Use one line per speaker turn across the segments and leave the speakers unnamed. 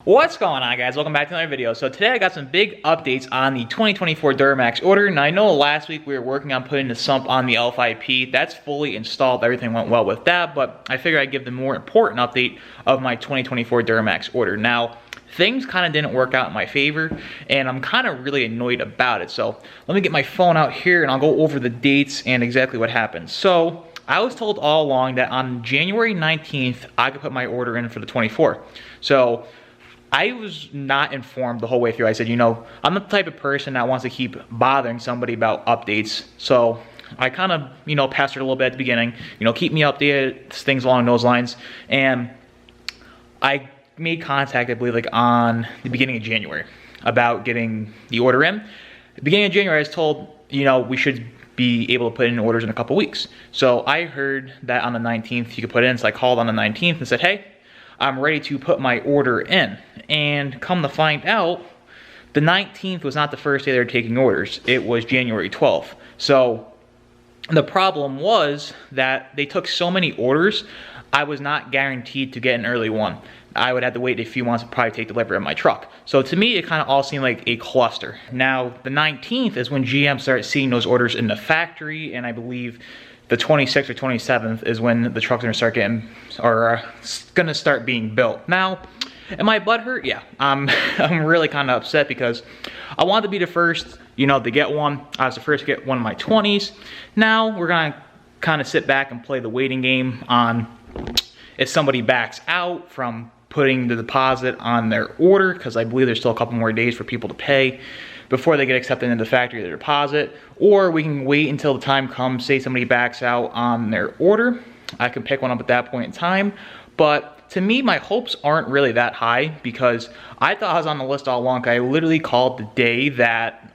What's going on, guys? Welcome back to another video. So today I got some big updates on the 2024 Duramax order. Now I know last week we were working on putting the sump on the L5P. That's fully installed. Everything went well with that, but I figured I'd give the more important update of my 2024 Duramax order. Now, things kind of didn't work out in my favor, and I'm kind of really annoyed about it. So let me get my phone out here and I'll go over the dates and exactly what happened. So I was told all along that on January 19th, I could put my order in for the 24. So I was not informed the whole way through. I said, you know, I'm the type of person that wants to keep bothering somebody about updates. So I kind of, you know, pestered a little bit at the beginning, you know, keep me updated, things along those lines. And I made contact, I believe, like on the beginning of January about getting the order in. At the beginning of January, I was told, you know, we should be able to put in orders in a couple weeks. So I heard that on the 19th you could put it in. So I called on the 19th and said, hey, I'm ready to put my order in. And come to find out, the 19th was not the first day they were taking orders. It was January 12th. So the problem was that they took so many orders, I was not guaranteed to get an early one. I would have to wait a few months to probably take delivery of my truck. So to me, it kind of all seemed like a cluster. Now, the 19th is when GM started seeing those orders in the factory, and I believe the 26th or 27th is when the truck's gonna start getting, or gonna start being built. Now, am I butthurt? Yeah, I'm really kind of upset because I wanted to be the first, you know, to get one. I was the first to get one in my 20s. Now we're gonna kind of sit back and play the waiting game on if somebody backs out from putting the deposit on their order, because I believe there's still a couple more days for people to pay before they get accepted into the factory, their deposit, or we can wait until the time comes, say somebody backs out on their order. I can pick one up at that point in time, but to me, my hopes aren't really that high because I thought I was on the list all along. I literally called the day that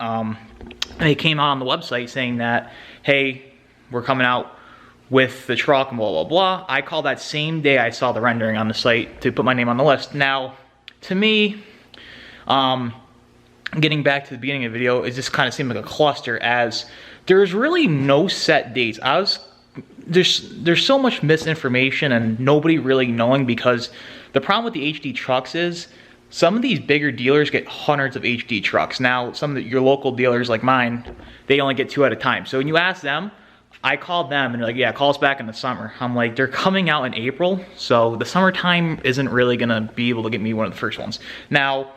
they came out on the website saying that, hey, we're coming out with the truck and blah, blah, blah. I called that same day I saw the rendering on the site to put my name on the list. Now, to me, getting back to the beginning of the video, it just kind of seemed like a cluster as there's really no set dates. There's so much misinformation and nobody really knowing, because the problem with the HD trucks is some of these bigger dealers get hundreds of HD trucks. Now, some of your local dealers like mine, they only get 2 at a time. So when you ask them, I called them and they're like, yeah, call us back in the summer. I'm like, they're coming out in April, so the summertime isn't really gonna be able to get me one of the first ones. Now,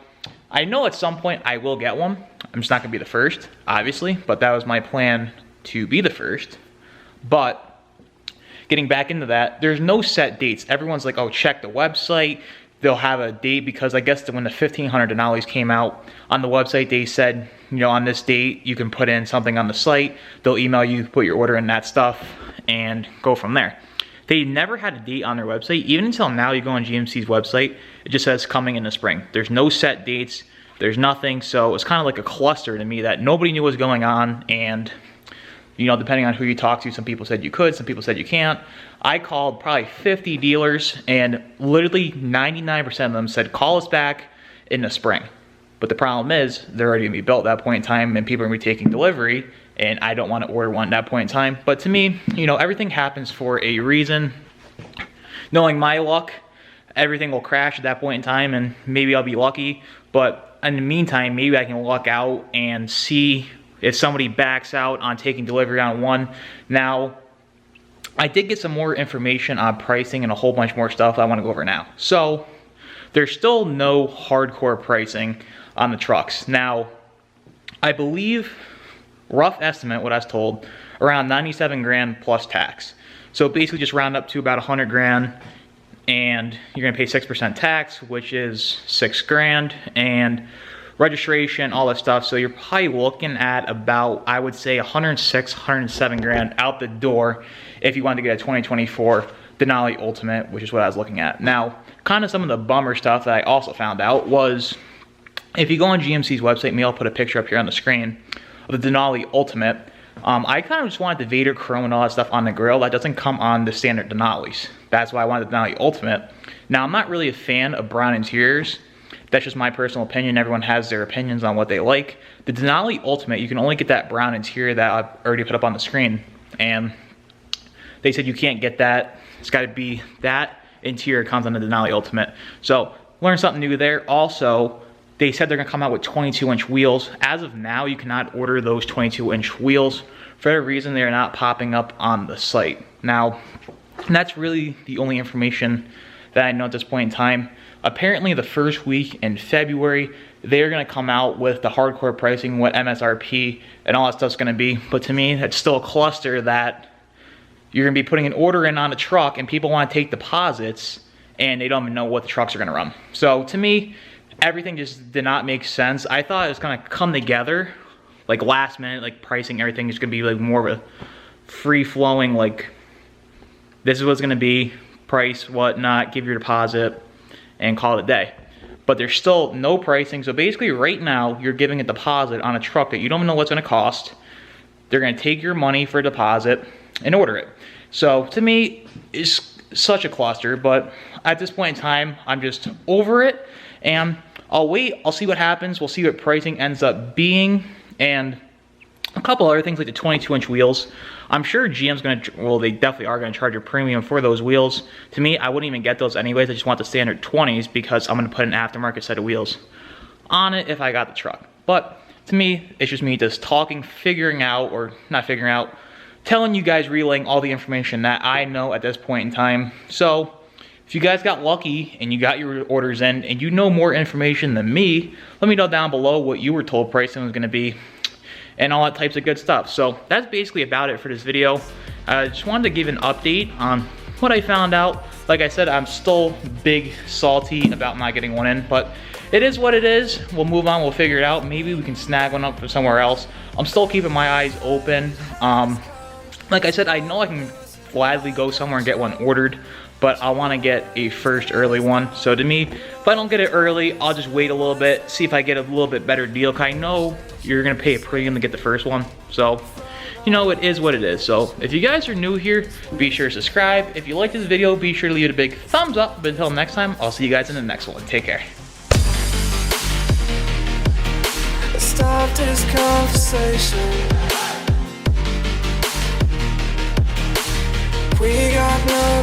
I know at some point I will get one. I'm just not gonna be the first, obviously, but that was my plan, to be the first. But getting back into that, there's no set dates. Everyone's like, oh, check the website. They'll have a date, because I guess when the 1500 Denali's came out on the website, they said, you know, on this date, you can put in something on the site. They'll email you, put your order in that stuff, and go from there. They never had a date on their website. Even until now, you go on GMC's website, it just says coming in the spring. There's no set dates, there's nothing. So it's kind of like a cluster to me that nobody knew what was going on. And, you know, depending on who you talk to, some people said you could, some people said you can't. I called probably 50 dealers, and literally 99% of them said, call us back in the spring. But the problem is, they're already gonna be built at that point in time, and people are gonna be taking delivery, and I don't wanna order one at that point in time. But to me, you know, everything happens for a reason. Knowing my luck, everything will crash at that point in time, and maybe I'll be lucky. But in the meantime, maybe I can luck out and see if somebody backs out on taking delivery on one. Now, I did get some more information on pricing and a whole bunch more stuff I want to go over now. So there's still no hardcore pricing on the trucks. Now, I believe, rough estimate, what I was told, around 97 grand plus tax. So basically just round up to about 100 grand, and you're gonna pay 6% tax, which is 6 grand, and registration, all that stuff. So you're probably looking at about, I would say, 106, 107 grand out the door if you wanted to get a 2024 Denali Ultimate, which is what I was looking at. Now, kind of some of the bummer stuff that I also found out was, if you go on GMC's website, maybe I'll put a picture up here on the screen of the Denali Ultimate. I kind of just wanted the Vader chrome and all that stuff on the grill. That doesn't come on the standard Denalis. That's why I wanted the Denali Ultimate. Now, I'm not really a fan of brown interiors. That's just my personal opinion. Everyone has their opinions on what they like. The Denali Ultimate, you can only get that brown interior that I've already put up on the screen. And they said you can't get that. It's got to be that interior comes on the Denali Ultimate. So learned something new there. Also, they said they're gonna come out with 22-inch wheels. As of now, you cannot order those 22-inch wheels. For whatever reason, they're not popping up on the site. Now, that's really the only information that I know at this point in time. Apparently, the first week in February, they're gonna come out with the hardcore pricing, what MSRP and all that stuff's gonna be. But to me, that's still a cluster that you're gonna be putting an order in on a truck and people wanna take deposits and they don't even know what the trucks are gonna run. So to me, everything just did not make sense. I thought it was gonna come together, like last minute, like pricing, everything is gonna be like more of a free-flowing, like this is what's gonna be, price, whatnot, give your deposit, and call it a day. But there's still no pricing, so basically right now, you're giving a deposit on a truck that you don't know what's gonna cost. They're gonna take your money for a deposit and order it. So to me, it's such a cluster, but at this point in time, I'm just over it, and I'll wait, I'll see what happens, we'll see what pricing ends up being, and a couple other things like the 22-inch wheels. I'm sure GM's gonna, well, they definitely are gonna charge a premium for those wheels. To me, I wouldn't even get those anyways. I just want the standard 20s because I'm gonna put an aftermarket set of wheels on it if I got the truck. But to me, it's just me just talking, figuring out, or not figuring out, telling you guys, relaying all the information that I know at this point in time. So if you guys got lucky and you got your orders in and you know more information than me, let me know down below what you were told pricing was gonna be and all that types of good stuff. So that's basically about it for this video. I just wanted to give an update on what I found out. Like I said, I'm still big salty about not getting one in, but it is what it is. We'll move on, we'll figure it out. Maybe we can snag one up from somewhere else. I'm still keeping my eyes open. Like I said, I know I can gladly go somewhere and get one ordered, but I want to get a first early one. So to me, if I don't get it early, I'll just wait a little bit, see if I get a little bit better deal, because I know you're going to pay a premium to get the first one. So, you know, it is what it is. So if you guys are new here, be sure to subscribe. If you like this video, be sure to leave it a big thumbs up. But until next time, I'll see you guys in the next one. Take care.
Stop this conversation. We got no